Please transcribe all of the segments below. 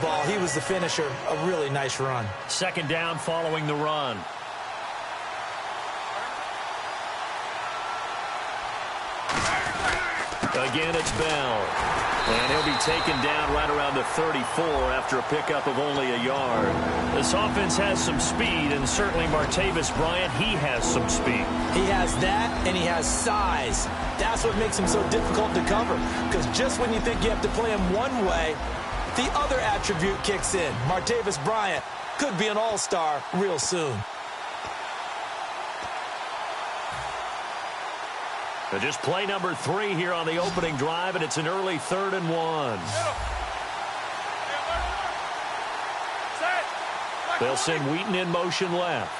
ball. He was the finisher. A really nice run. Second down following the run. Again, it's Bell. And he'll be taken down right around the 34 after a pickup of only a yard. This offense has some speed, and certainly Martavis Bryant, he has some speed. He has that, and he has size. That's what makes him so difficult to cover, because just when you think you have to play him one way, the other attribute kicks in. Martavis Bryant could be an all-star real soon. Just play number 3 here on the opening drive, and it's an early 3rd and 1. They'll send Wheaton in motion left.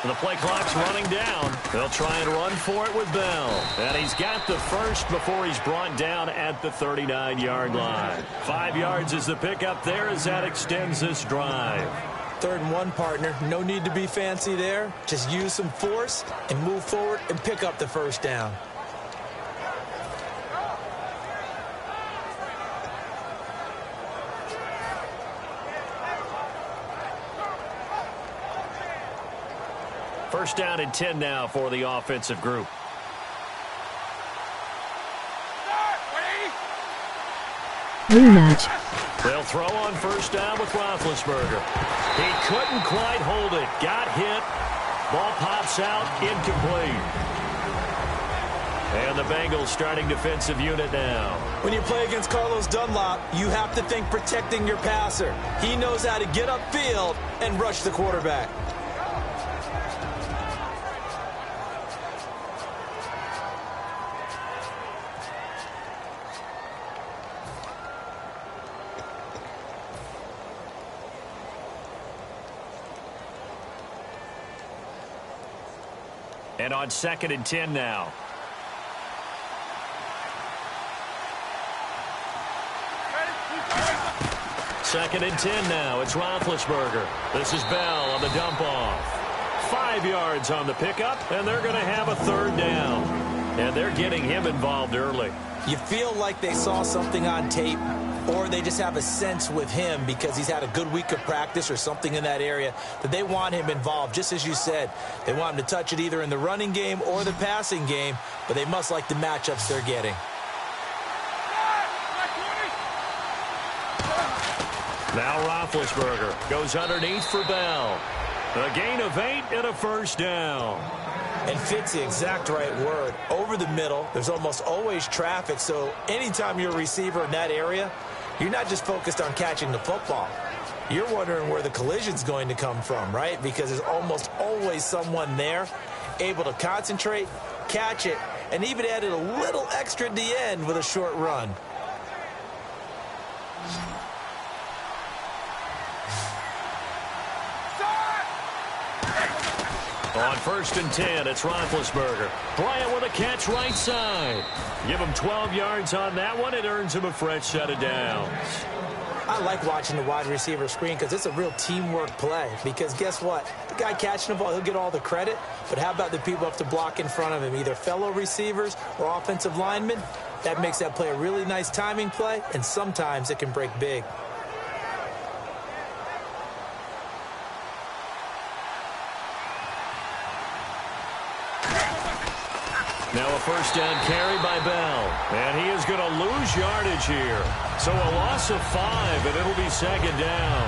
And the play clock's running down. They'll try and run for it with Bell. And he's got the first before he's brought down at the 39-yard line. 5 yards is the pickup there as that extends this drive. 3rd and 1, partner. No need to be fancy there. Just use some force and move forward and pick up the first down. First down and 10 now for the offensive group. Rematch. They'll throw on first down with Roethlisberger. He couldn't quite hold it. Got hit. Ball pops out. Incomplete. And the Bengals starting defensive unit now. When you play against Carlos Dunlop, you have to think protecting your passer. He knows how to get upfield and rush the quarterback. And on 2nd and 10 now. Second and 10 now. It's Roethlisberger. This is Bell on the dump off. 5 yards on the pickup, and they're going to have a 3rd down. And they're getting him involved early. You feel like they saw something on tape, or they just have a sense with him because he's had a good week of practice or something in that area that they want him involved. Just as you said, they want him to touch it either in the running game or the passing game, but they must like the matchups they're getting. Now Roethlisberger goes underneath for Bell. A gain of 8 and a first down. And fits the exact right word. Over the middle, there's almost always traffic, so anytime you're a receiver in that area, you're not just focused on catching the football. You're wondering where the collision's going to come from, right? Because there's almost always someone there able to concentrate, catch it, and even added a little extra at the end with a short run. On 1st and 10, it's Roethlisberger. Bryant with a catch right side. Give him 12 yards on that one. It earns him a fresh set of downs. I like watching the wide receiver screen because it's a real teamwork play. Because guess what? The guy catching the ball, he'll get all the credit. But how about the people up to block in front of him, either fellow receivers or offensive linemen? That makes that play a really nice timing play, and sometimes it can break big. Now a first down carry by Bell. And he is going to lose yardage here. So a loss of 5, and it'll be 2nd down.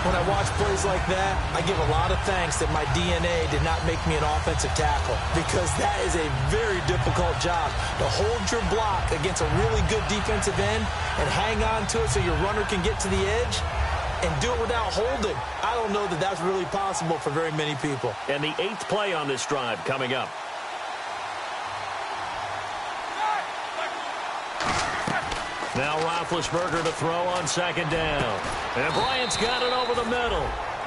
When I watch plays like that, I give a lot of thanks that my DNA did not make me an offensive tackle, because that is a very difficult job to hold your block against a really good defensive end and hang on to it so your runner can get to the edge and do it without holding. I don't know that that's really possible for very many people. And the 8th play on this drive coming up. Now Roethlisberger to throw on 2nd down. And Bryant's got it over the middle.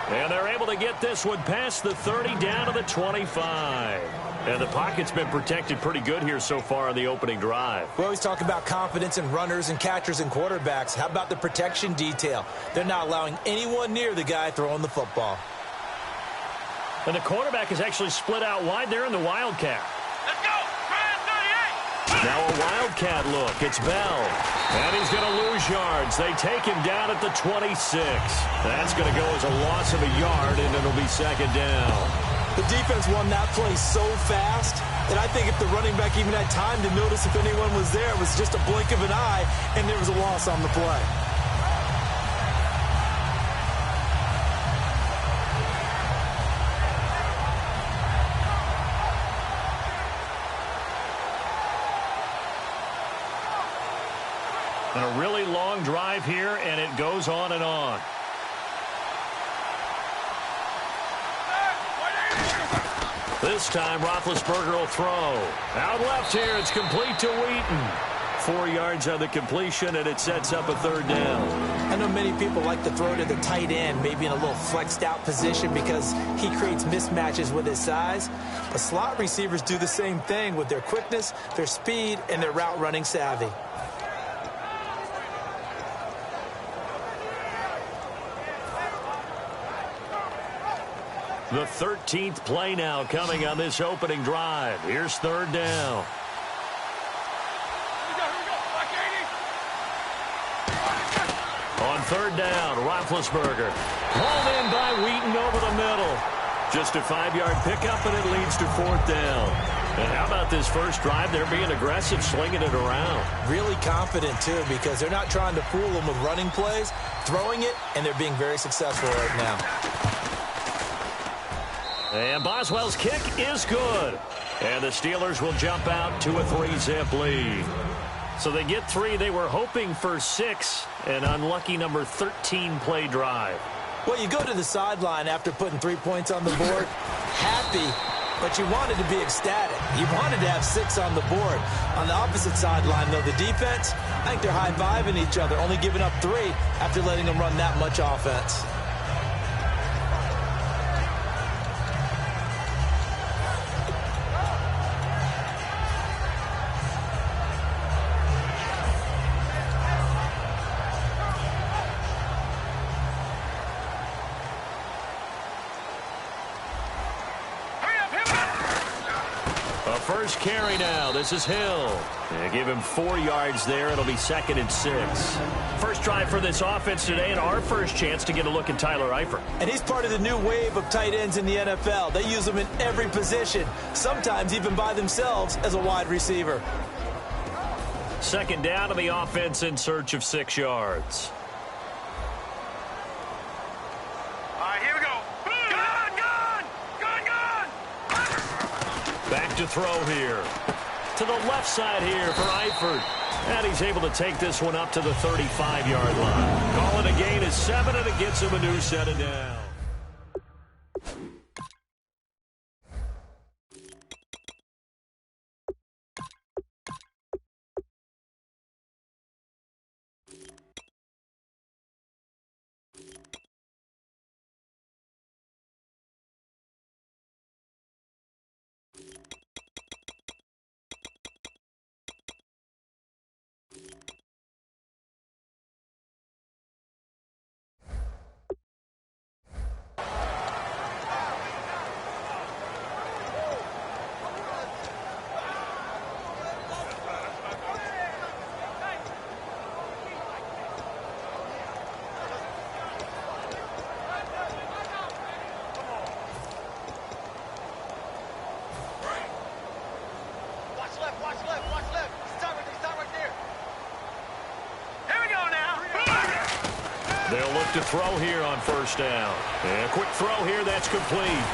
And they're able to get this one past the 30 down to the 25. And the pocket's been protected pretty good here so far on the opening drive. We always talk about confidence in runners and catchers and quarterbacks. How about the protection detail? They're not allowing anyone near the guy throwing the football. And the quarterback is actually split out wide there in the Wildcat. Let's go! Now a wildcat look. It's Bell. And he's going to lose yards. They take him down at the 26. That's going to go as a loss of a yard, and it'll be second down. The defense won that play so fast that I think if the running back even had time to notice if anyone was there, it was just a blink of an eye, and there was a loss on the play. And a really long drive here, and it goes on and on. This time, Roethlisberger will throw. Out left here, it's complete to Wheaton. 4 yards on the completion, and it sets up a third down. I know many people like to throw to the tight end, maybe in a little flexed out position because he creates mismatches with his size. But slot receivers do the same thing with their quickness, their speed, and their route running savvy. The 13th play now coming on this opening drive. Here's third down. On third down, Roethlisberger. Hauled in by Wheaton over the middle. Just a 5-yard pickup, and it leads to fourth down. And how about this first drive? They're being aggressive, slinging it around. Really confident, too, because they're not trying to fool them with running plays, throwing it, and they're being very successful right now. And Boswell's kick is good. And the Steelers will jump out to a 3-zip lead. So they get 3. They were hoping for 6. An unlucky number 13 play drive. Well, you go to the sideline after putting 3 points on the board, happy, but you wanted to be ecstatic. You wanted to have 6 on the board. On the opposite sideline, though, the defense, I think they're high-fiving each other, only giving up 3 after letting them run that much offense. First carry now. This is Hill. They give him 4 yards there. It'll be 2nd and 6. First drive for this offense today, and our first chance to get a look at Tyler Eifert. And he's part of the new wave of tight ends in the NFL. They use them in every position, sometimes even by themselves as a wide receiver. Second down to the offense in search of 6 yards. Here we go. Back to throw here. To the left side here for Eifert. And he's able to take this one up to the 35-yard line. Call it a gain of 7, and it gets him a new set of down. They'll look to throw here on first down. And a quick throw here, that's complete.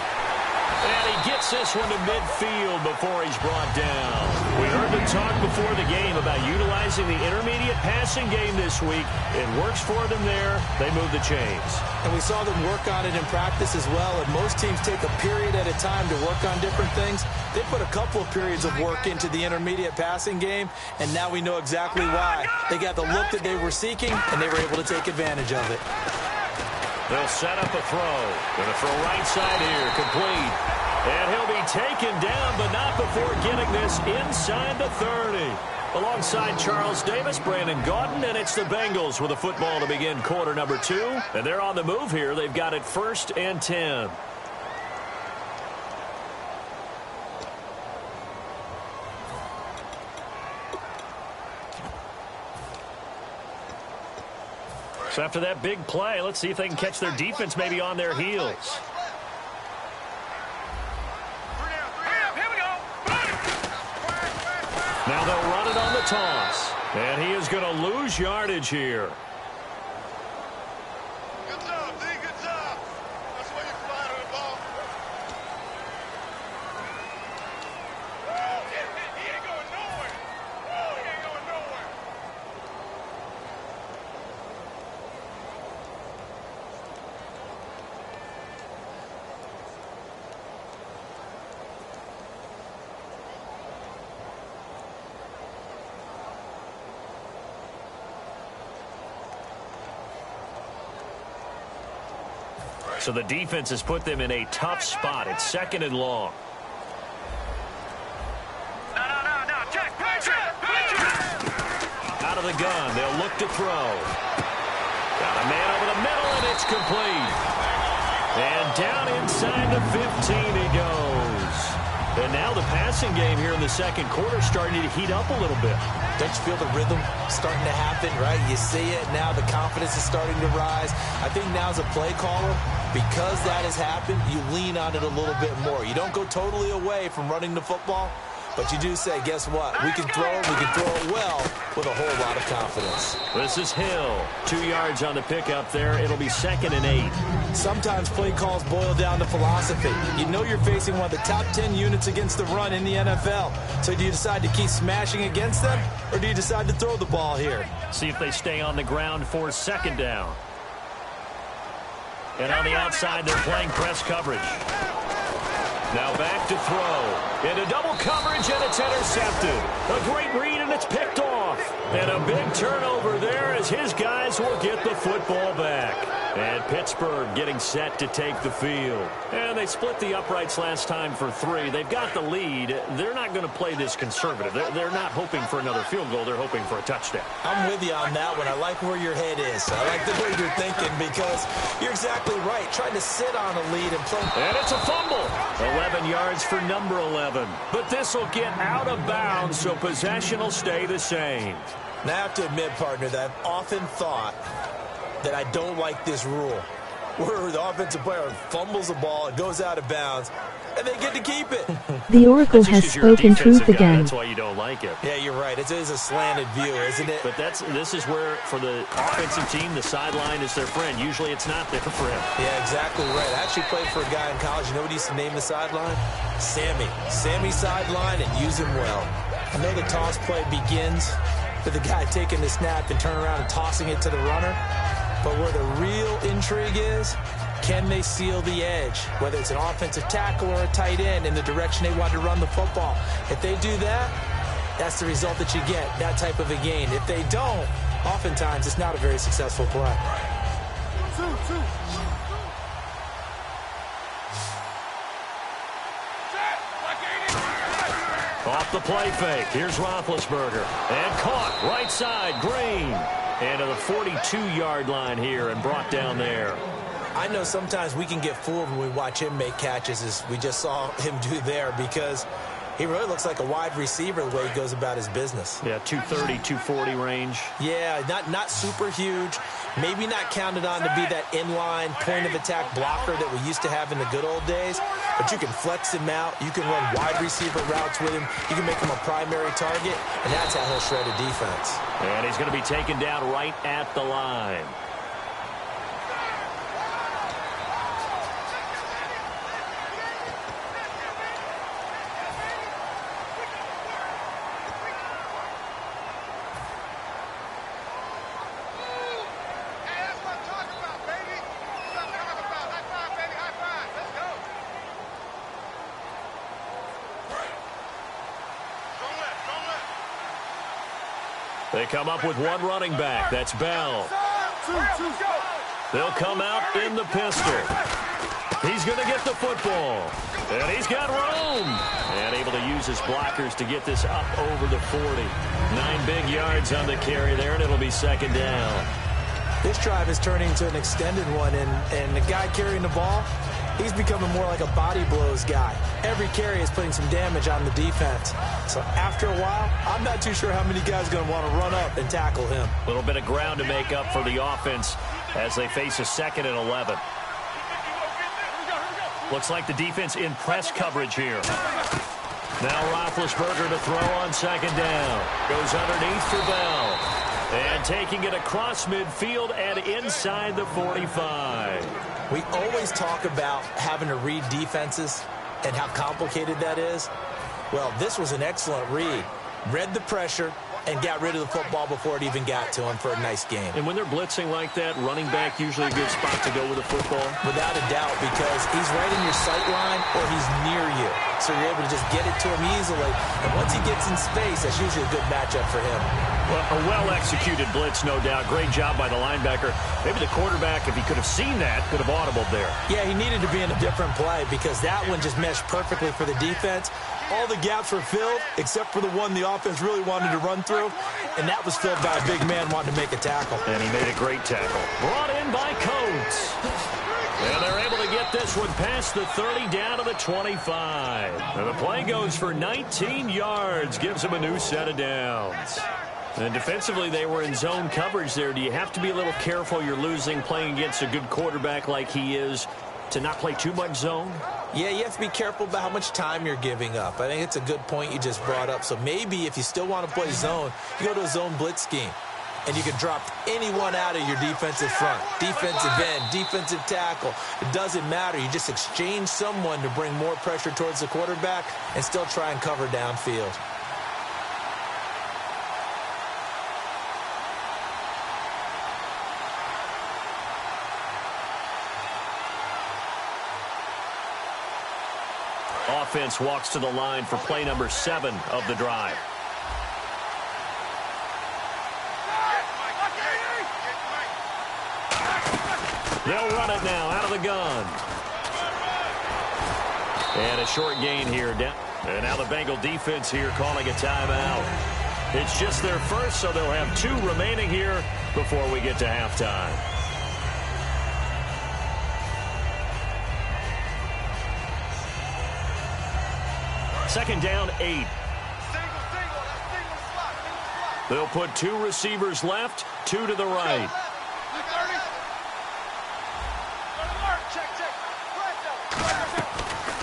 And he gets this one to midfield before he's brought down. We heard them talk before the game about utilizing the intermediate passing game this week. It works for them there. They move the chains. And we saw them work on it in practice as well. And most teams take a period at a time to work on different things. They put a couple of periods of work into the intermediate passing game, and now we know exactly why. They got the look that they were seeking, and they were able to take advantage of it. They'll set up a throw. Going to throw right side here, complete. And he'll be taken down, but not before getting this inside the 30. Alongside Charles Davis, Brandon Gaudin, and it's the Bengals with a football to begin quarter number 2. And they're on the move here. They've got it 1st and 10. So after that big play, let's see if they can catch their defense maybe on their heels. Now they'll run it on the toss. And he is going to lose yardage here. Good job, D. Good job. That's why you fly to the ball. He ain't going nowhere. He ain't going nowhere. So the defense has put them in a tough spot. It's 2nd and long. No. Check. Out of the gun. They'll look to throw. Got a man over the middle, and it's complete. And down inside the 15 he goes. And now the passing game here in the second quarter starting to heat up a little bit. Don't you feel the rhythm starting to happen, right? You see it now. The confidence is starting to rise. I think now as a play caller, because that has happened, you lean on it a little bit more. You don't go totally away from running the football, but you do say, guess what? We can throw it. We can throw it well with a whole lot of confidence. This is Hill. 2 yards on the pickup there. It'll be 2nd and 8. Sometimes play calls boil down to philosophy. You know you're facing one of the top 10 units against the run in the NFL. So do you decide to keep smashing against them, or do you decide to throw the ball here? See if they stay on the ground for 2nd down. And on the outside, they're playing press coverage. Now back to throw. Into double coverage, and it's intercepted. A great read, and it's picked off. And a big turnover there as his guys will get the football back. And Pittsburgh getting set to take the field. And they split the uprights last time for 3. They've got the lead. They're not going to play this conservative. They're not hoping for another field goal. They're hoping for a touchdown. I'm with you on that one. I like where your head is. I like the way you're thinking because you're exactly right. Trying to sit on a lead and play. And it's a fumble. 11 yards for number 11. But this will get out of bounds, so possession will stay the same. Now, I have to admit, partner, that I've often thought that I don't like this rule where the offensive player fumbles the ball, it goes out of bounds, and they get to keep it. The Oracle has spoken truth again. That's why you don't like it. Yeah, you're right. It is a slanted view, isn't it? But this is where, for the offensive team, the sideline is their friend. Usually it's not there for him. Yeah, exactly right. I actually played for a guy in college. You know what he used to name the sideline? Sammy. Sammy sideline, and use him well. I know the toss play begins with the guy taking the snap and turning around and tossing it to the runner. But where the real intrigue is, can they seal the edge? Whether it's an offensive tackle or a tight end in the direction they want to run the football. If they do that, that's the result that you get, that type of a gain. If they don't, oftentimes it's not a very successful play. Off the play fake. Here's Roethlisberger. And caught. Right side. Green. And to the 42-yard line here and brought down there. I know sometimes we can get fooled when we watch him make catches, as we just saw him do there, because he really looks like a wide receiver the way he goes about his business. Yeah, 230, 240 range. Yeah, not super huge. Maybe not counted on to be that inline point-of-attack blocker that we used to have in the good old days. But you can flex him out. You can run wide receiver routes with him. You can make him a primary target, and that's how he'll shred a defense. And he's going to be taken down right at the line. They come up with one running back. That's Bell. They'll come out in the pistol. He's going to get the football. And he's got room. And able to use his blockers to get this up over the 40. 9 big yards on the carry there, and it'll be 2nd down. This drive is turning into an extended one, and the guy carrying the ball, he's becoming more like a body blows guy. Every carry is putting some damage on the defense. So after a while, I'm not too sure how many guys are going to want to run up and tackle him. A little bit of ground to make up for the offense as they face a 2nd and 11. Looks like the defense in press coverage here. Now Roethlisberger to throw on 2nd down. Goes underneath for Bell. And taking it across midfield and inside the 45. We always talk about having to read defenses and how complicated that is. Well, this was an excellent read. Read the pressure and got rid of the football before it even got to him for a nice game. And when they're blitzing like that, running back usually a good spot to go with the football? Without a doubt, because he's right in your sight line or he's near you. So you're able to just get it to him easily. And once he gets in space, that's usually a good matchup for him. Well, a well-executed blitz, no doubt. Great job by the linebacker. Maybe the quarterback, if he could have seen that, could have audibled there. Yeah, he needed to be in a different play because that one just meshed perfectly for the defense. All the gaps were filled except for the one the offense really wanted to run through, and that was filled by a big man wanting to make a tackle. And he made a great tackle. Brought in by Coates. And they're able to get this one past the 30 down to the 25. And the play goes for 19 yards, gives him a new set of downs. And defensively, they were in zone coverage there. Do you have to be a little careful you're losing playing against a good quarterback like he is to not play too much zone? Yeah, you have to be careful about how much time you're giving up. I think it's a good point you just brought up. So maybe if you still want to play zone, you go to a zone blitz scheme. And you can drop anyone out of your defensive front. Defensive end, defensive tackle. It doesn't matter. You just exchange someone to bring more pressure towards the quarterback and still try and cover downfield. Offense walks to the line for play number 7 of the drive. They'll run it now out of the gun. And a short gain here. And now the Bengal defense here calling a timeout. It's just their first, so they'll have 2 remaining here before we get to halftime. Second down, 8. They'll put 2 receivers left, 2 to the right.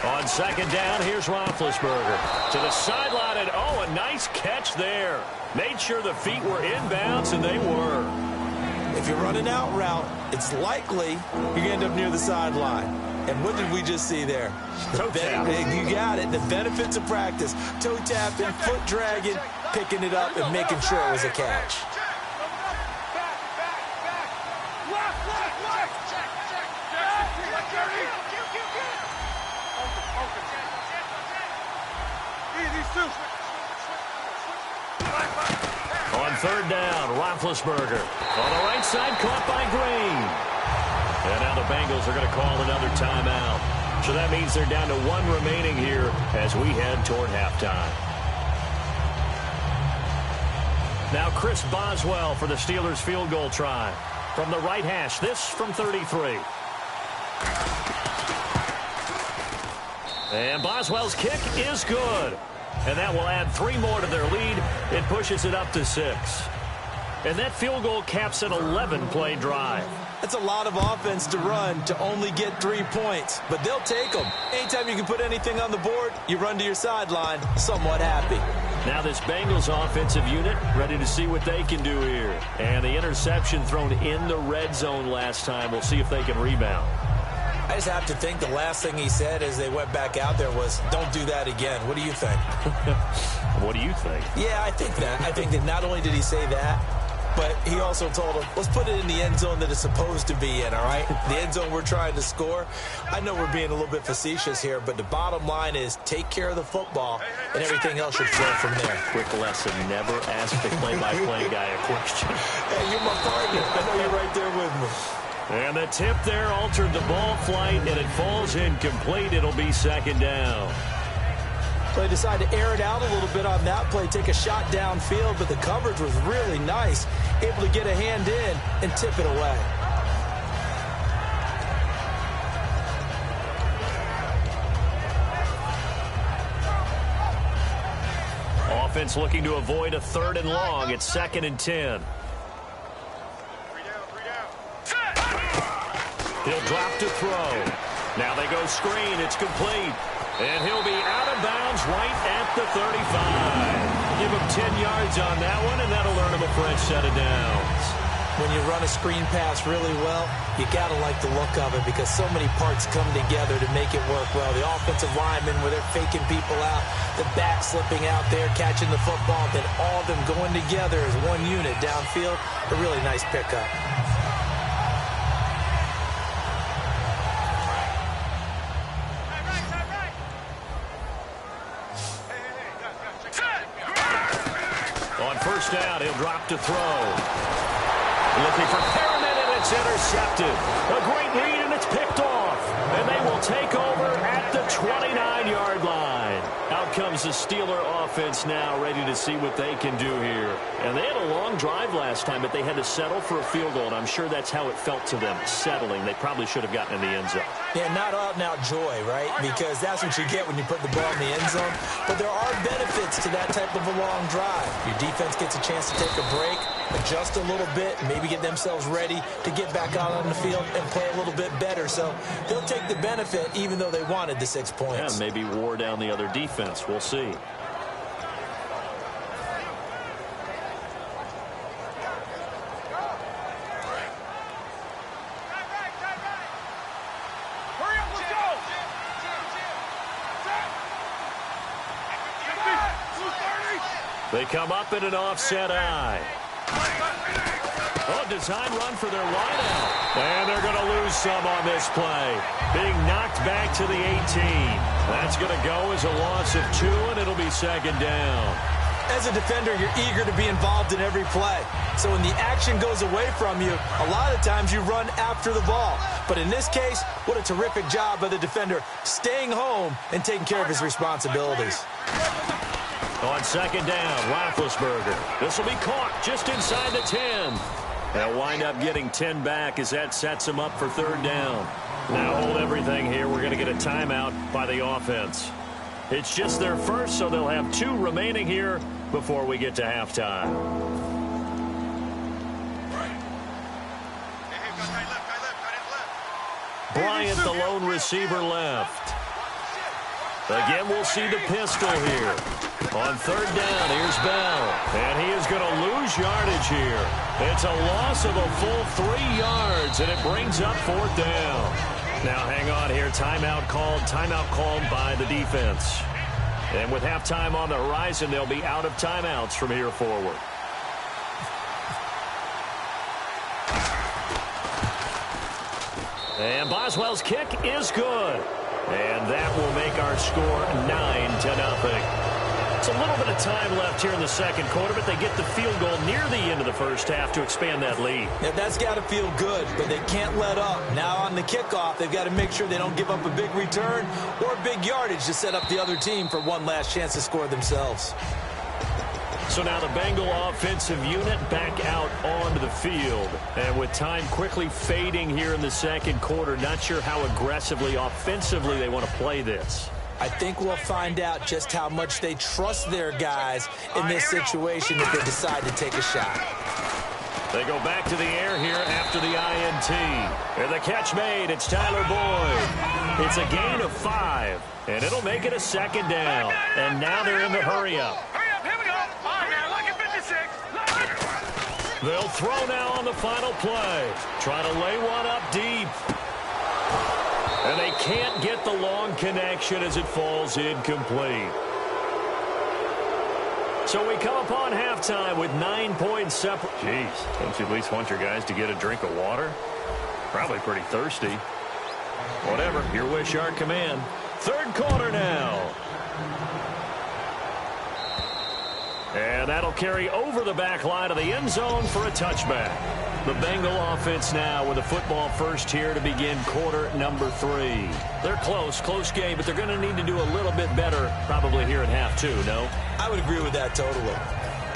On second down, here's Roethlisberger to the sideline, and oh, a nice catch there. Made sure the feet were inbounds, and they were. If you're running out route, it's likely you're going to end up near the sideline. And what did we just see there? Toe tap. You got it. The benefits of practice. Toe tapping, foot dragging, picking it up, and making sure it was a catch. On third down, Roethlisberger. On the right side, caught by Green. And now the Bengals are going to call another timeout. So that means they're down to 1 remaining here as we head toward halftime. Now Chris Boswell for the Steelers field goal try. From the right hash, this from 33. And Boswell's kick is good. And that will add 3 more to their lead. It pushes it up to 6. And that field goal caps an 11-play drive. That's a lot of offense to run to only get 3 points, but they'll take them. Anytime you can put anything on the board, you run to your sideline, somewhat happy. Now this Bengals offensive unit ready to see what they can do here. And the interception thrown in the red zone last time. We'll see if they can rebound. I just have to think the last thing he said as they went back out there was, don't do that again. What do you think? What do you think? Yeah, I think that. I think that not only did he say that, but he also told him, let's put it in the end zone that it's supposed to be in, all right? The end zone we're trying to score. I know we're being a little bit facetious here, but the bottom line is take care of the football, and everything else should flow from there. Quick lesson, never ask the play-by-play guy a question. Hey, you're my partner. I know you're right there with me. And the tip there altered the ball flight, and it falls incomplete. It'll be second down. They decided to air it out a little bit on that play, take a shot downfield, but the coverage was really nice, able to get a hand in and tip it away. Offense looking to avoid a 3rd and long. It's 2nd and 10. He'll drop to throw. Now they go screen. It's complete. And he'll be out of bounds right at the 35. Give him 10 yards on that one, and that'll earn him a fresh set of downs. When you run a screen pass really well, you got to like the look of it because so many parts come together to make it work well. The offensive linemen, where they're faking people out, the back slipping out there, catching the football, then all of them going together as one unit downfield. A really nice pickup. On first down, he'll drop to throw. Looking for Perriman, and it's intercepted. A great read, and it's picked off. And they will take over at the 29-yard line. Out comes the Steeler offense now, ready to see what they can do here. And they had a long drive last time, but they had to settle for a field goal, and I'm sure that's how it felt to them, settling. They probably should have gotten in the end zone. Yeah, not out-and-out joy, right? Because that's what you get when you put the ball in the end zone. But there are benefits to that type of a long drive. Your defense gets a chance to take a break, adjust a little bit, maybe get themselves ready to get back out on the field and play a little bit better. So they'll take the benefit even though they wanted the 6 points. Yeah, maybe wore down the other defense. We'll see. They come up in an offset eye. Oh, design run for their wideout. And they're going to lose some on this play. Being knocked back to the 18. That's going to go as a loss of 2, and it'll be 2nd down. As a defender, you're eager to be involved in every play. So when the action goes away from you, a lot of times you run after the ball. But in this case, what a terrific job by the defender staying home and taking care of his responsibilities. On 2nd down, Roethlisberger. This will be caught just inside the 10. They'll wind up getting 10 back as that sets them up for 3rd down. Now hold everything here. We're going to get a timeout by the offense. It's just their first, so they'll have 2 remaining here before we get to halftime. Bryant, the lone receiver, left. Again, we'll see the pistol here. On 3rd down, here's Bell. And he is going to lose yardage here. It's a loss of a full 3 yards, and it brings up 4th down. Now, hang on here. Timeout called by the defense. And with halftime on the horizon, they'll be out of timeouts from here forward. And Boswell's kick is good. And that will make our score 9-0. It's a little bit of time left here in the 2nd quarter, but they get the field goal near the end of the first half to expand that lead. Yeah, that's got to feel good, but they can't let up. Now on the kickoff, they've got to make sure they don't give up a big return or big yardage to set up the other team for one last chance to score themselves. So now the Bengal offensive unit back out onto the field. And with time quickly fading here in the 2nd quarter, not sure how aggressively, offensively they want to play this. I think we'll find out just how much they trust their guys in this situation if they decide to take a shot. They go back to the air here after the INT. And the catch made. It's Tyler Boyd. It's a gain of 5, and it'll make it a 2nd down. And now they're in the hurry-up. They'll throw now on the final play. Trying to lay one up deep. And they can't get the long connection as it falls incomplete. So we come upon halftime with 9 points separate. Jeez, don't you at least want your guys to get a drink of water? Probably pretty thirsty. Whatever, your wish, our command. 3rd quarter now. And that'll carry over the back line of the end zone for a touchback. The Bengal offense now with a football first here to begin quarter number 3. They're close game, but they're going to need to do a little bit better probably here at half 2, no? I would agree with that totally.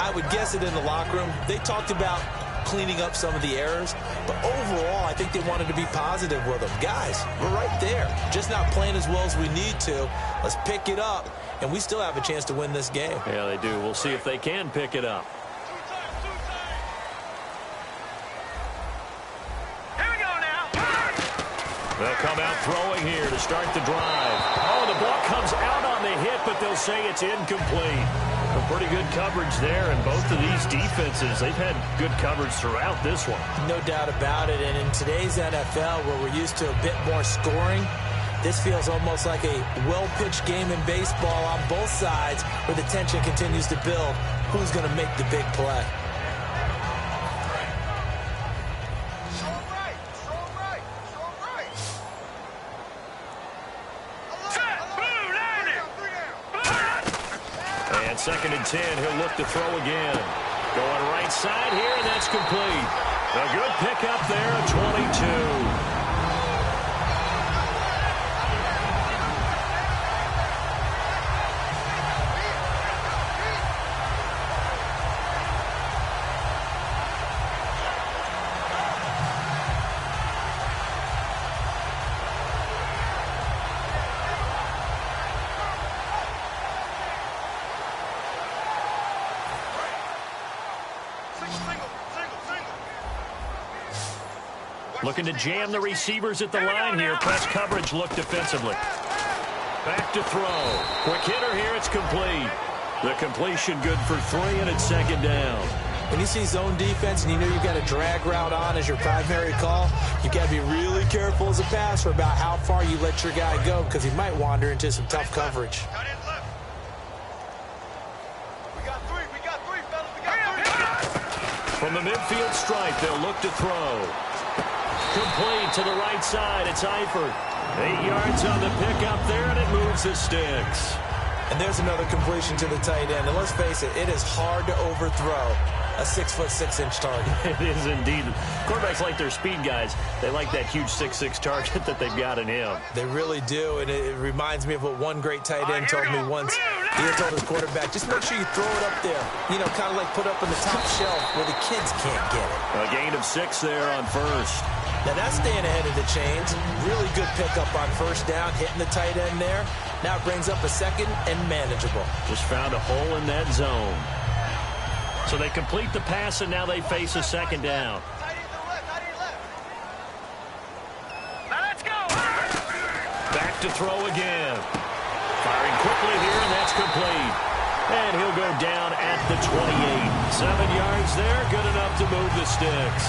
I would guess it in the locker room. They talked about cleaning up some of the errors, but overall, I think they wanted to be positive with them. Guys, we're right there. Just not playing as well as we need to. Let's pick it up, and we still have a chance to win this game. Yeah, they do. We'll see if they can pick it up. Here we go now. They'll come out throwing here to start the drive. Oh, the ball comes out on the hit, but they'll say it's incomplete. Some pretty good coverage there, and both of these defenses, they've had good coverage throughout this one. No doubt about it, and in today's NFL, where we're used to a bit more scoring, this feels almost like a well-pitched game in baseball on both sides, where the tension continues to build. Who's going to make the big play? Second and 10, he'll look to throw again. Going right side here, and that's complete. A good pickup there at 22. Looking to jam the receivers at the line here. Press coverage, look defensively. Back to throw. Quick hitter here, it's complete. The completion good for 3, and it's second down. When you see zone defense and you know you've got a drag route on as your primary call, you've got to be really careful as a passer about how far you let your guy go, because he might wander into some tough coverage. From the midfield stripe, they'll look to throw. Complete to the right side. It's Eifert. 8 yards on the pickup there, and it moves the sticks. And there's another completion to the tight end. And let's face it, it is hard to overthrow a 6'6" target. It is indeed. Quarterbacks like their speed guys. They like that huge 6'6" target that they've got in him. They really do, and it reminds me of what one great tight end told me once. He had told his quarterback, just make sure you throw it up there. You know, kind of like put up on the top shelf where the kids can't get it. A gain of 6 there on first. Now that's staying ahead of the chains. Really good pickup on first down, hitting the tight end there. Now it brings up a second and manageable. Just found a hole in that zone. So they complete the pass, and now they face a second down. Now let's go. Back to throw again. Firing quickly here, and that's complete. And he'll go down at the 28. 7 yards there, good enough to move the sticks.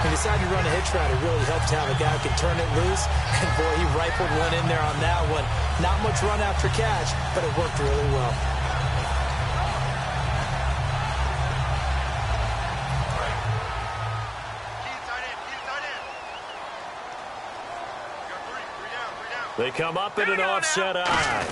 He decided to run a hitch route. It really helps to have a guy who can turn it loose. And, boy, he rifled one in there on that one. Not much run after catch, but it worked really well. They come up in an offset eye.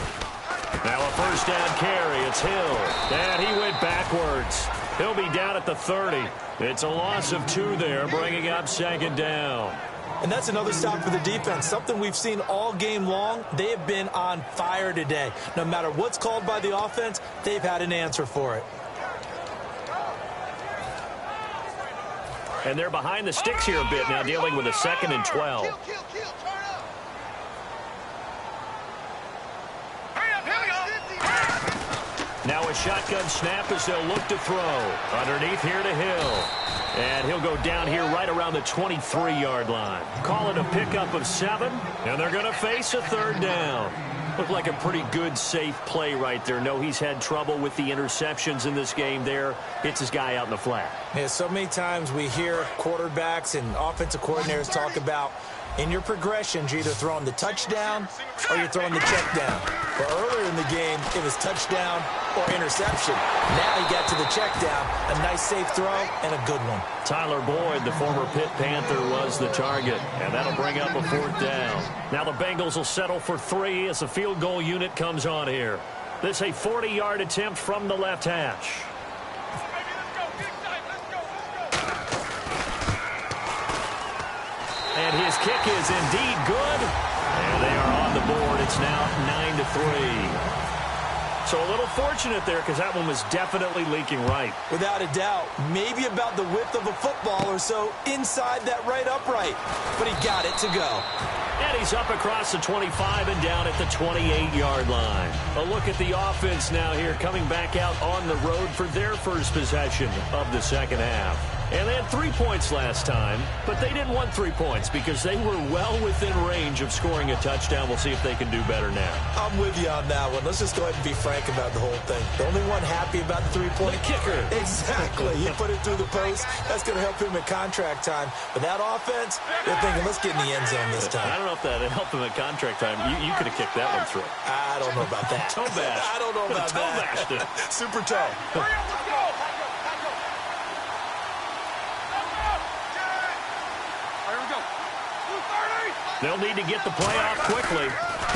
Now a first down carry. It's Hill. And he went backwards. He'll be down at the 30. It's a loss of 2 there, bringing up second down. And that's another stop for the defense. Something we've seen all game long. They have been on fire today. No matter what's called by the offense, they've had an answer for it. And they're behind the sticks here a bit now, dealing with a 2nd and 12. Now a shotgun snap as they'll look to throw. Underneath here to Hill. And he'll go down here right around the 23-yard line. Call it a pickup of 7, and they're going to face a 3rd down. Looked like a pretty good, safe play right there. No, he's had trouble with the interceptions in this game there. Hits his guy out in the flat. Yeah, so many times we hear quarterbacks and offensive coordinators talk about in your progressions, you're either throwing the touchdown or you're throwing the check down. But earlier in the game, it was touchdown or interception. Now he got to the check down, a nice safe throw, and a good one. Tyler Boyd, the former Pitt Panther, was the target, and that'll bring up a 4th down. Now the Bengals will settle for 3 as the field goal unit comes on here. This is a 40-yard attempt from the left hash. his kick is indeed good. And they are on the board. It's now 9-3. So a little fortunate there because that one was definitely leaking right. Without a doubt. Maybe about the width of a football or so inside that right upright. But he got it to go. And he's up across the 25 and down at the 28-yard line. A look at the offense now here coming back out on the road for their first possession of the second half. And they had 3 points last time, but they didn't want 3 points because they were well within range of scoring a touchdown. We'll see if they can do better now. I'm with you on that one. Let's just go ahead and be frank about the whole thing. The only one happy about the 3-point kicker. Exactly. He put it through the post. That's going to help him at contract time. But that offense, they're thinking, let's get in the end zone this time. I don't know if that helped him at contract time. You could have kicked that one through. I don't know about that. Toe bash. I don't know about toe that. bashed it. Super toe. Hurry up, let's go. They'll need to get the play off quickly.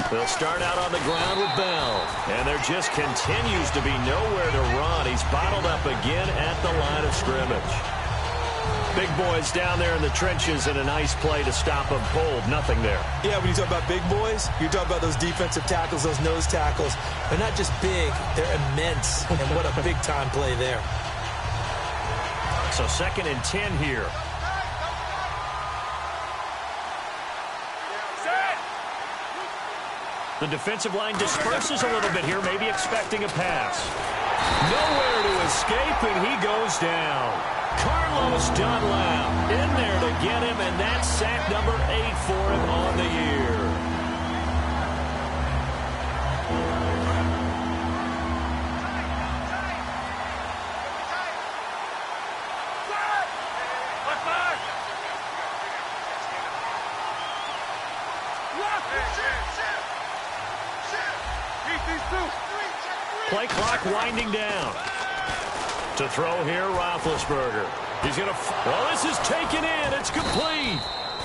They'll start out on the ground with Bell. And there just continues to be nowhere to run. He's bottled up again at the line of scrimmage. Big boys down there in the trenches and a nice play to stop him cold. Nothing there. Yeah, when you talk about big boys, you're talking about those defensive tackles, those nose tackles. They're not just big, they're immense. And what a big-time play there. So 2nd and 10 here. The defensive line disperses a little bit here, maybe expecting a pass. Nowhere to escape, and he goes down. Carlos Dunlap in there to get him, and that's sack number 8 for him on the year. Play clock winding down. To throw here, Roethlisberger. He's going to... Well, this is taken in. It's complete.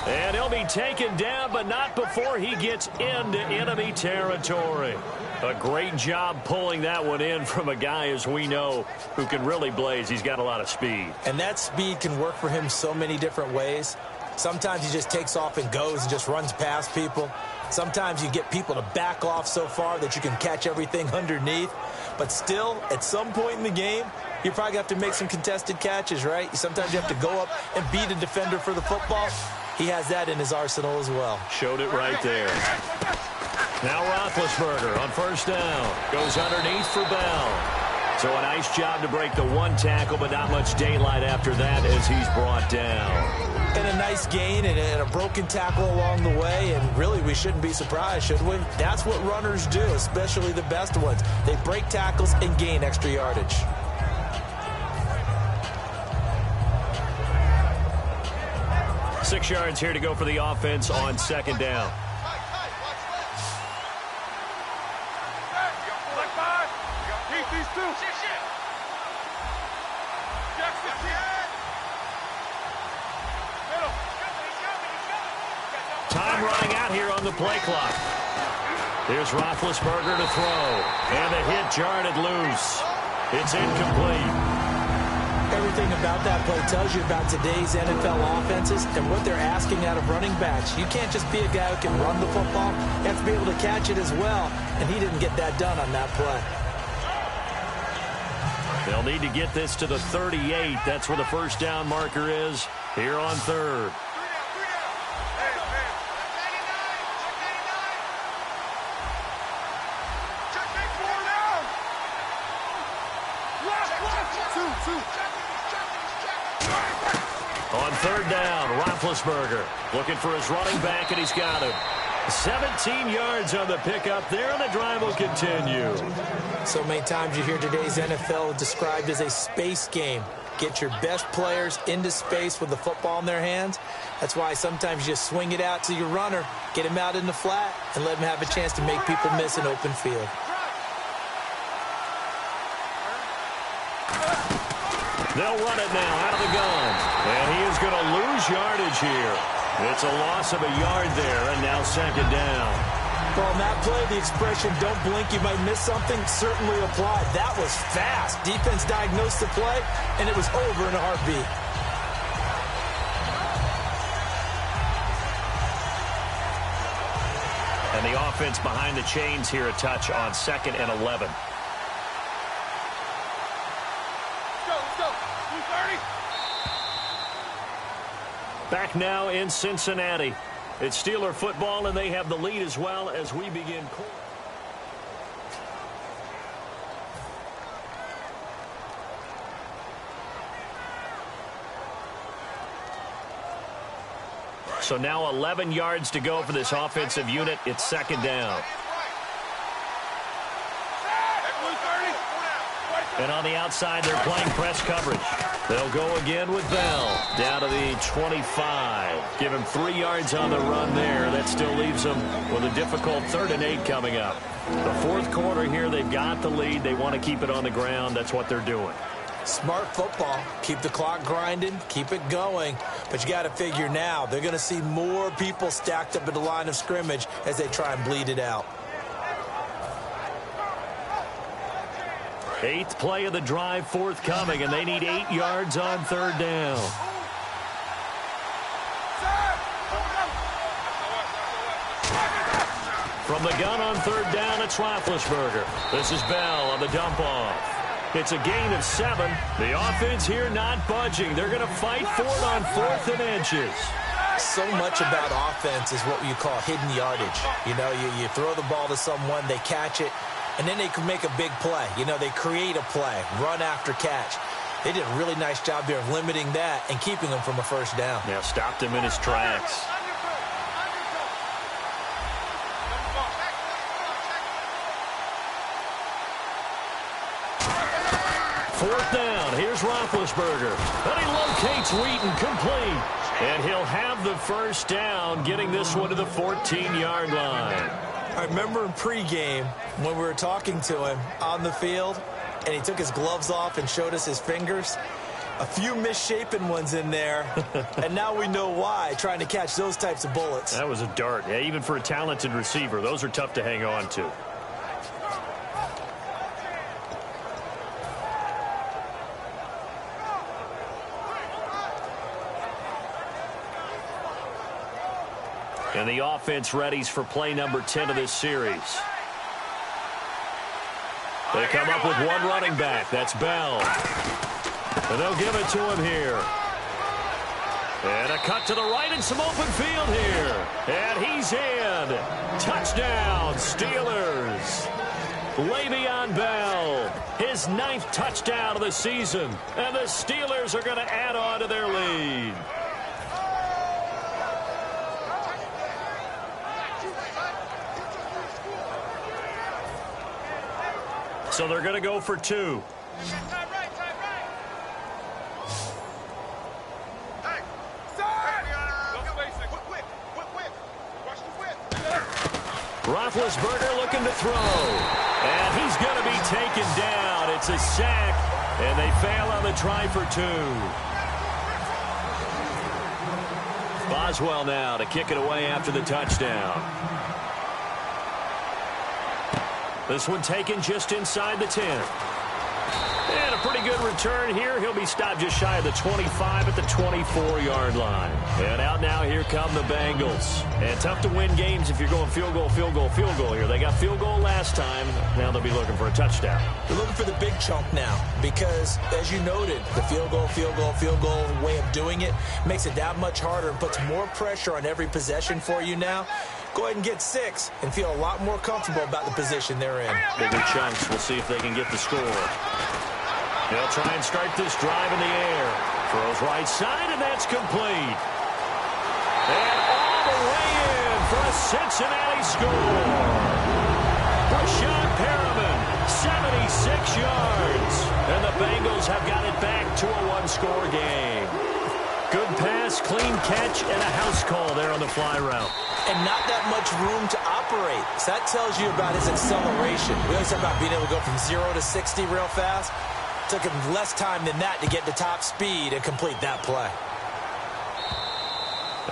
And he'll be taken down, but not before he gets into enemy territory. A great job pulling that one in from a guy, as we know, who can really blaze. He's got a lot of speed. And that speed can work for him so many different ways. Sometimes he just takes off and goes and just runs past people. Sometimes you get people to back off so far that you can catch everything underneath. But still, at some point in the game, you probably have to make some contested catches, right? Sometimes you have to go up and beat a defender for the football. He has that in his arsenal as well. Showed it right there. Now Roethlisberger on 1st down. Goes underneath for Bell. So a nice job to break the 1 tackle, but not much daylight after that as he's brought down. And a nice gain and a broken tackle along the way, and really we shouldn't be surprised, should we? That's what runners do, especially the best ones. They break tackles and gain extra yardage. Six yards here to go for the offense on 2nd down. Time running out here on the play clock. Here's Roethlisberger to throw. And the hit jarred loose. It's incomplete. Everything about that play tells you about today's NFL offenses and what they're asking out of running backs. You can't just be a guy who can run the football. You have to be able to catch it as well. And he didn't get that done on that play. They'll need to get this to the 38. That's where the 1st down marker is here on 3rd. On 3rd down, Roethlisberger looking for his running back, and he's got him. 17 yards on the pickup there, and the drive will continue. So many times you hear today's NFL described as a space game. Get your best players into space with the football in their hands. That's why sometimes you just swing it out to your runner, get him out in the flat, and let him have a chance to make people miss an open field. They'll run it now out of the gun. And he is going to lose yardage here. It's a loss of a yard there, and now 2nd down. Well, on that play, the expression, don't blink, you might miss something, certainly applied. That was fast. Defense diagnosed the play, and it was over in a heartbeat. And the offense behind the chains here, a touch on 2nd and 11. Let's go. 230. Back now in Cincinnati. It's Steeler football, and they have the lead as well as we begin. So now 11 yards to go for this offensive unit. It's 2nd down. And on the outside, they're playing press coverage. They'll go again with Bell down to the 25. Give him 3 yards on the run there. That still leaves them with a difficult 3rd and 8 coming up. The 4th quarter here, they've got the lead. They want to keep it on the ground. That's what they're doing. Smart football. Keep the clock grinding. Keep it going. But you got to figure now, they're going to see more people stacked up at the line of scrimmage as they try and bleed it out. 8th play of the drive forthcoming, and they need 8 yards on 3rd down. From the gun on 3rd down, it's Roethlisberger. This is Bell on the dump-off. It's a gain of 7. The offense here not budging. They're going to fight for it on 4th and inches. So much about offense is what you call hidden yardage. You know, you throw the ball to someone, they catch it, and then they can make a big play. You know, they create a play, run after catch. They did a really nice job there of limiting that and keeping him from a 1st down. Yeah, stopped him in his tracks. 4th down. Here's Roethlisberger. And he locates Wheaton complete. And he'll have the 1st down, getting this one to the 14-yard line. I remember in pregame when we were talking to him on the field, and he took his gloves off and showed us his fingers. A few misshapen ones in there, and now we know why, trying to catch those types of bullets. That was a dart. Yeah, even for a talented receiver, those are tough to hang on to. And the offense readies for play number 10 of this series. They come up with one running back. That's Bell. And they'll give it to him here. And a cut to the right and some open field here. And he's in. Touchdown, Steelers. Le'Veon Bell, his 9th touchdown of the season. And the Steelers are going to add on to their lead. So they're going to go for 2. Roethlisberger looking to throw. And he's going to be taken down. It's a sack, and they fail on the try for 2. Boswell now to kick it away after the touchdown. This one taken just inside the 10. And a pretty good return here. He'll be stopped just shy of the 25 at the 24-yard line. And out now, here come the Bengals. And tough to win games if you're going field goal, field goal, field goal here. They got field goal last time. Now they'll be looking for a touchdown. They're looking for the big chunk now because, as you noted, the field goal way of doing it makes it that much harder and puts more pressure on every possession for you now. Go ahead and get 6 and feel a lot more comfortable about the position they're in. Bigger chunks. We'll see if they can get the score. They'll try and start this drive in the air. Throws right side, and that's complete. And all the way in for a Cincinnati score. Rashad Perriman, 76 yards. And the Bengals have got it back to a one-score game. Good pass, clean catch, and a house call there on the fly route. And not that much room to operate. So that tells you about his acceleration. We always talk about being able to go from 0 to 60 real fast. Took him less time than that to get to top speed and complete that play.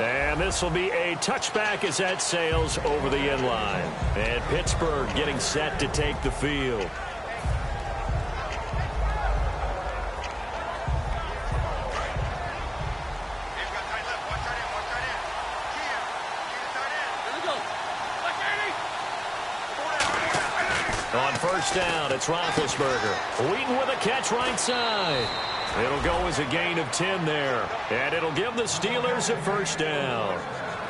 And this will be a touchback as that sails over the end line. And Pittsburgh getting set to take the field. On first down, it's Roethlisberger. Wheaton with a catch right side. It'll go as a gain of 10 there. And it'll give the Steelers a first down.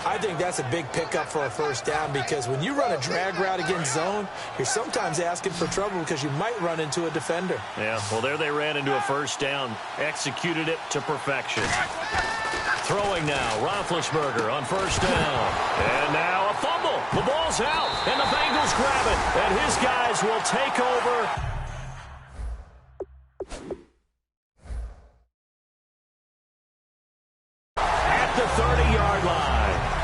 I think that's a big pickup for a first down because when you run a drag route against zone, you're sometimes asking for trouble because you might run into a defender. Yeah, well, there they ran into a first down, executed it to perfection. Throwing now, Roethlisberger on first down. And now a fumble. The ball's out, and the Bengals grab it. And his guys will take over. At the 30-yard line.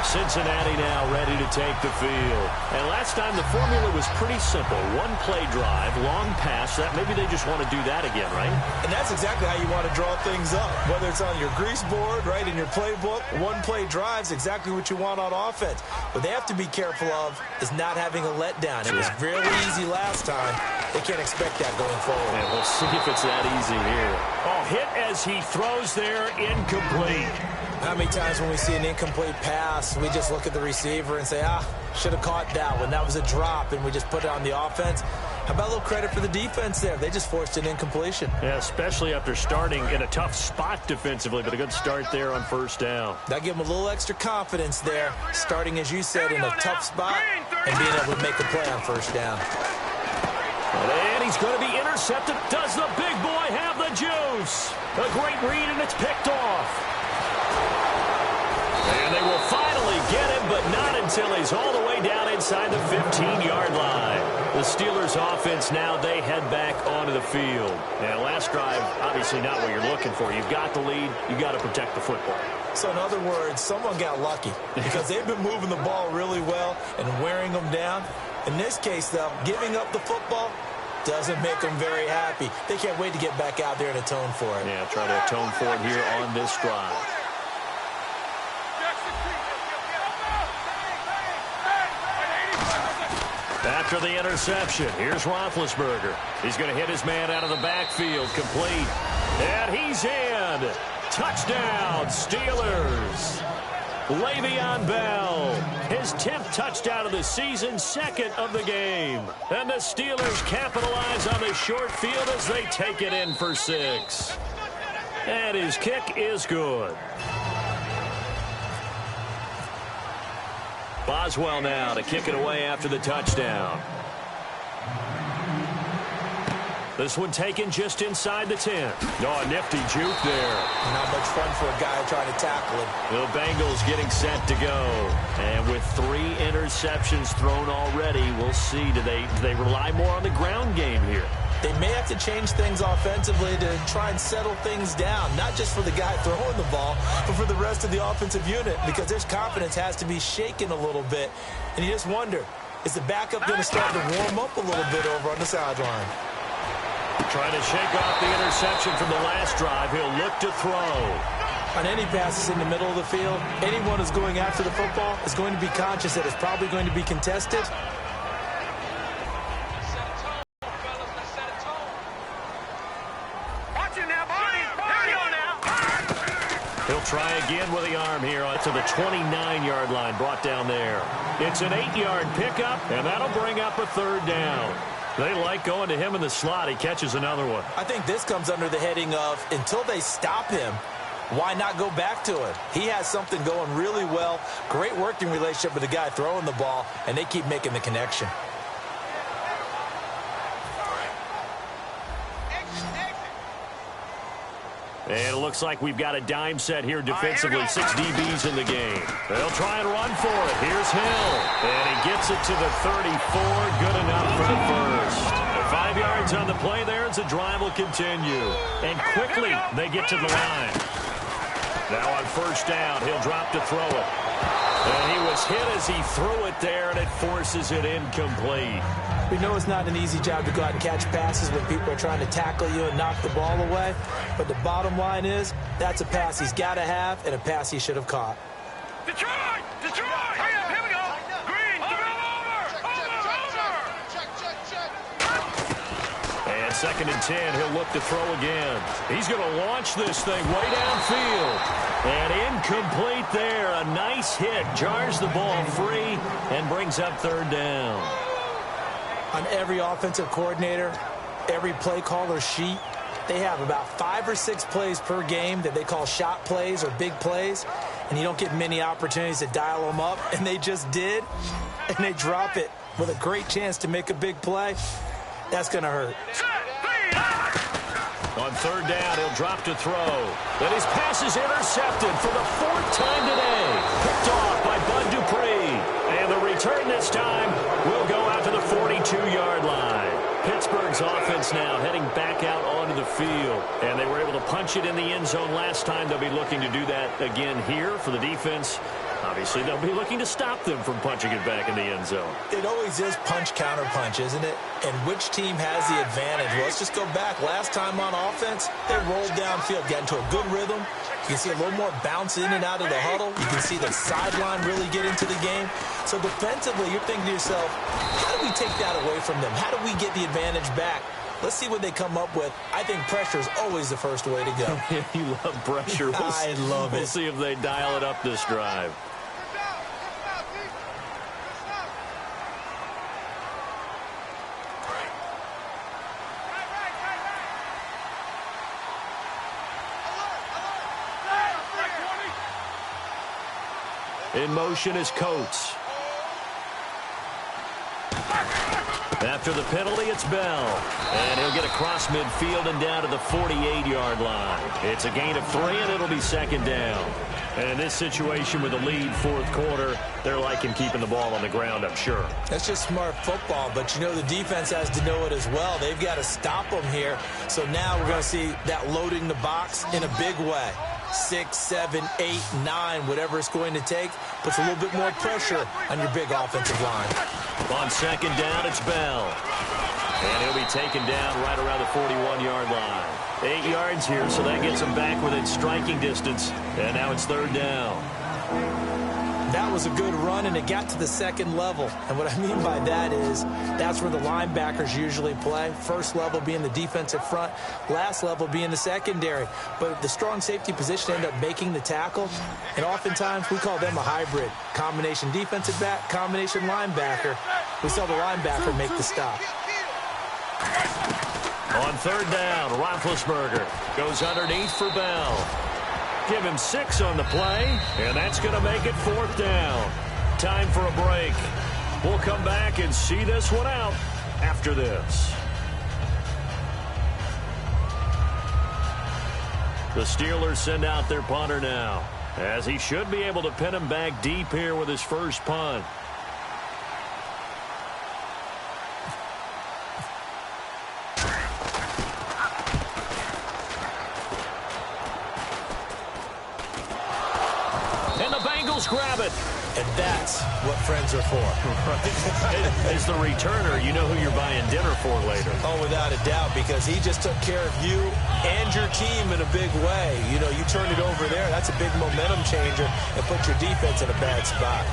Cincinnati now ready to take the field. And last time the formula was pretty simple. One play drive, long pass. That maybe they just want to do that again, right? And that's exactly how you want to draw things up. Whether it's on your grease board, right, in your playbook, one play drive's exactly what you want on offense. What they have to be careful of is not having a letdown. It was really easy last time. They can't expect that going forward. And we'll see if it's that easy here. Oh, hit as he throws there, incomplete. How many times when we see an incomplete pass, we just look at the receiver and say, should have caught that one. That was a drop, and we just put it on the offense. How about a little credit for the defense there? They just forced an incompletion. Yeah, especially after starting in a tough spot defensively, but a good start there on first down. That gave them a little extra confidence there, starting, as you said, in a tough spot and being able to make a play on first down. And he's going to be intercepted. Does the big boy have the juice? A great read, and it's picked off. And they will finally get him, but not until he's all the way down inside the 15-yard line. The Steelers' offense now, they head back onto the field. And last drive, obviously not what you're looking for. You've got the lead. You've got to protect the football. So in other words, someone got lucky because they've been moving the ball really well and wearing them down. In this case, though, giving up the football doesn't make them very happy. They can't wait to get back out there and atone for it. Yeah, try to atone for it here on this drive. After the interception, here's Roethlisberger. He's going to hit his man out of the backfield, complete. And he's in. Touchdown, Steelers. Le'Veon Bell, his 10th touchdown of the season, second of the game. And the Steelers capitalize on the short field as they take it in for 6. And his kick is good. Boswell now to kick it away after the touchdown. This one taken just inside the 10. Oh, a nifty juke there. Not much fun for a guy trying to tackle him. The Bengals getting set to go. And with 3 interceptions thrown already, we'll see. Do they rely more on the ground game here? They may have to change things offensively to try and settle things down, not just for the guy throwing the ball, but for the rest of the offensive unit, because their confidence has to be shaken a little bit. And you just wonder, is the backup going to start to warm up a little bit over on the sideline? Trying to shake off the interception from the last drive. He'll look to throw. On any passes in the middle of the field, anyone who's going after the football is going to be conscious that it's probably going to be contested. He'll try again with the arm here to the 29-yard line, brought down there. It's an 8-yard pickup, and that'll bring up a 3rd down. They like going to him in the slot. He catches another one. I think this comes under the heading of, until they stop him, why not go back to it? He has something going really well. Great working relationship with the guy throwing the ball, and they keep making the connection. And it looks like we've got a dime set here defensively. 6 DBs in the game. They'll try and run for it. Here's Hill. And he gets it to the 34. Good enough for the first. 5 yards on the play there as the drive will continue. And quickly they get to the line. Now on first down, he'll drop to throw it. And he was hit as he threw it there, and it forces it incomplete. We know it's not an easy job to go out and catch passes when people are trying to tackle you and knock the ball away. But the bottom line is, that's a pass he's got to have and a pass he should have caught. Detroit! Detroit! Hurry up, here we go! Green, over! And 2nd and 10, he'll look to throw again. He's going to launch this thing way downfield. And incomplete there. A nice hit. Jars the ball free and brings up 3rd down. On every offensive coordinator, every play caller sheet, they have about 5 or 6 plays per game that they call shot plays or big plays, and you don't get many opportunities to dial them up, and they just did, and they drop it with a great chance to make a big play. That's going to hurt. On third down, he'll drop to throw. And his pass is intercepted for the 4th time today. Picked off by Bud Dupree. And the return this time will go out to the 42-yard line. Pittsburgh's offense now heading back out onto the field. And they were able to punch it in the end zone last time. They'll be looking to do that again here for the defense. Obviously, they'll be looking to stop them from punching it back in the end zone. It always is punch-counter-punch, isn't it? And which team has the advantage? Well, let's just go back. Last time on offense, they rolled downfield, got into a good rhythm. You can see a little more bounce in and out of the huddle. You can see the sideline really get into the game. So defensively, you're thinking to yourself, how do we take that away from them? How do we get the advantage back? Let's see what they come up with. I think pressure is always the first way to go. You love pressure. I love it. We'll see if they dial it up this drive. In motion is Coates. After the penalty, it's Bell. And he'll get across midfield and down to the 48-yard line. It's a gain of 3, and it'll be 2nd down. And in this situation with a lead 4th quarter, they're liking keeping the ball on the ground, I'm sure. That's just smart football, but you know the defense has to know it as well. They've got to stop them here. So now we're going to see that loading the box in a big way. 6, 7, 8, 9, whatever it's going to take, puts a little bit more pressure on your big offensive line. On 2nd down, it's Bell. And he'll be taken down right around the 41-yard line. 8 yards here, so that gets him back within striking distance. And now it's 3rd down. That was a good run, and it got to the 2nd level. And what I mean by that is that's where the linebackers usually play. First level being the defensive front, last level being the secondary. But the strong safety position ended up making the tackle, and oftentimes we call them a hybrid. Combination defensive back, combination linebacker. We saw the linebacker make the stop. On 3rd down, Roethlisberger goes underneath for Bell. Give him 6 on the play, and that's going to make it 4th down. Time for a break. We'll come back and see this one out after this. The Steelers send out their punter now, as he should be able to pin him back deep here with his first punt. Grab it. And that's what friends are for. Right. As the returner, you know who you're buying dinner for later. Oh, without a doubt, because he just took care of you and your team in a big way. You know, you turn it over there, that's a big momentum changer and put your defense in a bad spot.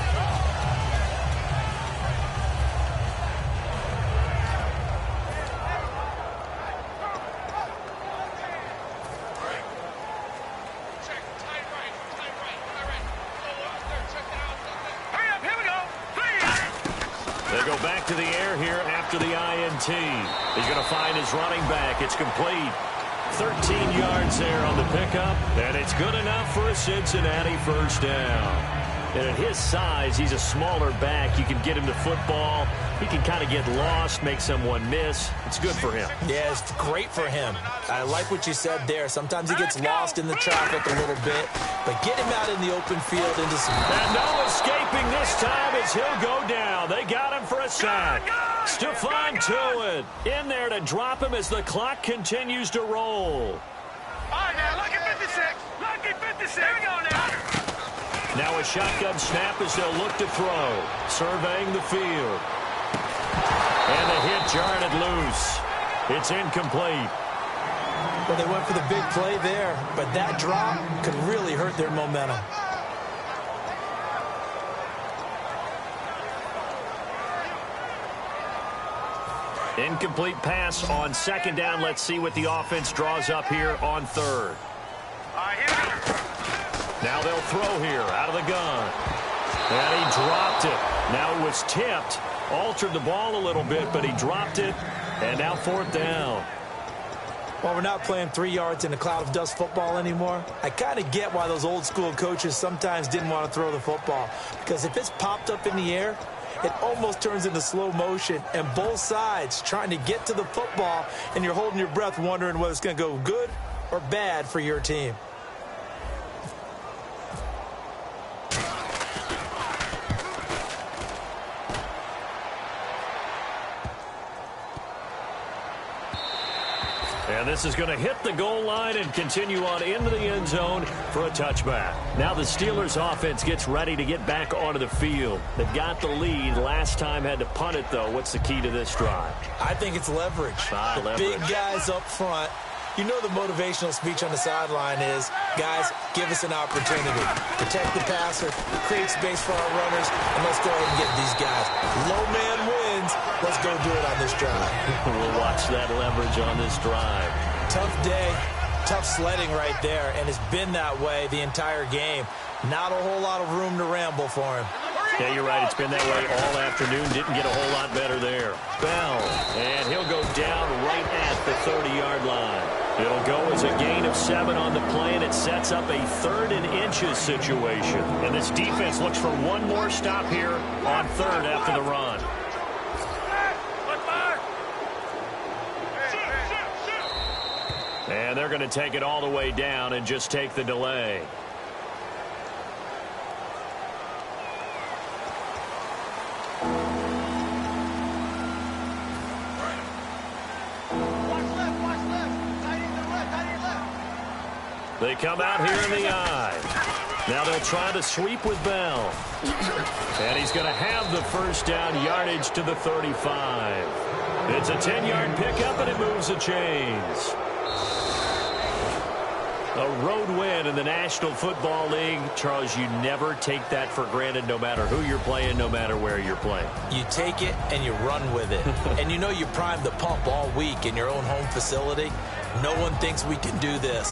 To the air here after the INT. He's going to find his running back. It's complete. 13 yards there on the pickup, and it's good enough for a Cincinnati first down. And at his size, he's a smaller back. You can get him to football. He can kind of get lost, make someone miss. It's good for him. Yeah, it's great for him. I like what you said there. Sometimes he gets lost in the traffic a little bit, but get him out in the open field into some... And no escaping this time as he'll go down. They got him for a sack. Stephon Tuitt in there to drop him as the clock continues to roll. All right, now, lucky 56. Lucky 56. Here we go now. Now a shotgun snap as they'll look to throw. Surveying the field. And the hit jarred it loose. It's incomplete. Well, they went for the big play there, but that drop could really hurt their momentum. Incomplete pass on 2nd down. Let's see what the offense draws up here on 3rd. All right, here we go. Now they'll throw here out of the gun. And he dropped it. Now it was tipped, altered the ball a little bit, but he dropped it, and now 4th down. Well, we're not playing 3 yards in a cloud of dust football anymore. I kind of get why those old school coaches sometimes didn't want to throw the football, because if it's popped up in the air, it almost turns into slow motion, and both sides trying to get to the football, and you're holding your breath wondering whether it's going to go good or bad for your team. And this is going to hit the goal line and continue on into the end zone for a touchback. Now the Steelers offense gets ready to get back onto the field. They've got the lead. Last time had to punt it, though. What's the key to this drive? I think it's leverage. Big guys up front. You know the motivational speech on the sideline is, guys, give us an opportunity. Protect the passer, create space for our runners, and let's go ahead and get these guys. Low man wins. Let's go do it on this drive. We'll watch that leverage on this drive. Tough day, tough sledding right there, and it's been that way the entire game. Not a whole lot of room to ramble for him. Yeah, you're right. It's been that way all afternoon. Didn't get a whole lot better there. Bell, and he'll go down right at the 30-yard line. It'll go as a gain of 7 on the play, and it sets up a 3rd and inches situation. And this defense looks for one more stop here on 3rd after the run. And they're going to take it all the way down and just take the delay. They come out here in the eye. Now they'll try to sweep with Bell. And he's going to have the 1st down, yardage to the 35. It's a 10-yard pickup, and it moves the chains. A road win in the National Football League. Charles, you never take that for granted no matter who you're playing, no matter where you're playing. You take it and you run with it. And you know you primed the pump all week in your own home facility. No one thinks we can do this.